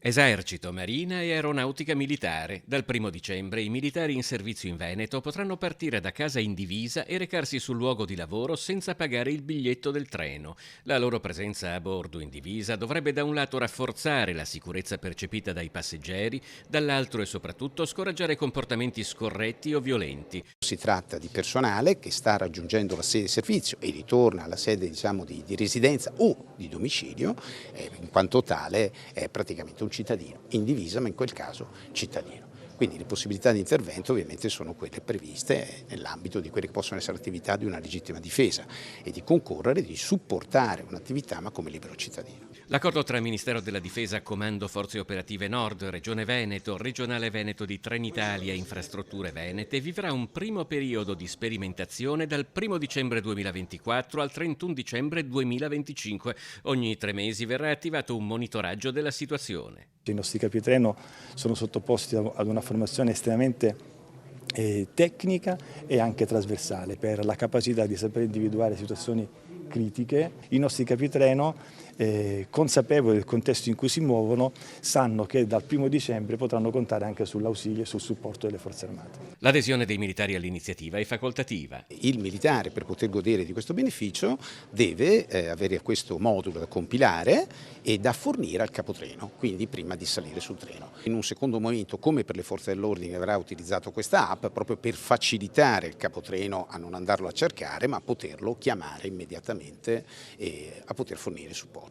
Esercito, Marina e Aeronautica Militare. Dal 1° dicembre i militari in servizio in Veneto potranno partire da casa in divisa e recarsi sul luogo di lavoro senza pagare il biglietto del treno. La loro presenza a bordo in divisa dovrebbe da un lato rafforzare la sicurezza percepita dai passeggeri, dall'altro e soprattutto scoraggiare comportamenti scorretti o violenti. Si tratta di personale che sta raggiungendo la sede di servizio e ritorna alla sede di residenza o di domicilio, in quanto tale è praticamente un cittadino in divisa, ma in quel caso cittadino. Quindi le possibilità di intervento ovviamente sono quelle previste nell'ambito di quelle che possono essere attività di una legittima difesa e di concorrere, di supportare un'attività ma come libero cittadino. L'accordo tra Ministero della Difesa, Comando Forze Operative Nord, Regione Veneto, Regionale Veneto di Trenitalia e Infrastrutture Venete vivrà un primo periodo di sperimentazione dal 1° dicembre 2024 al 31 dicembre 2025. Ogni 3 mesi verrà attivato un monitoraggio della situazione. I nostri capitreno sono sottoposti ad una formazione estremamente tecnica e anche trasversale per la capacità di saper individuare situazioni critiche. I nostri capitreno, consapevoli del contesto in cui si muovono, sanno che dal 1° dicembre potranno contare anche sull'ausilio e sul supporto delle forze armate. L'adesione dei militari all'iniziativa è facoltativa. Il militare, per poter godere di questo beneficio, deve avere questo modulo da compilare e da fornire al capotreno, quindi prima di salire sul treno. In un secondo momento, come per le forze dell'ordine, avrà utilizzato questa app proprio per facilitare il capotreno a non andarlo a cercare, ma a poterlo chiamare immediatamente e a poter fornire supporto.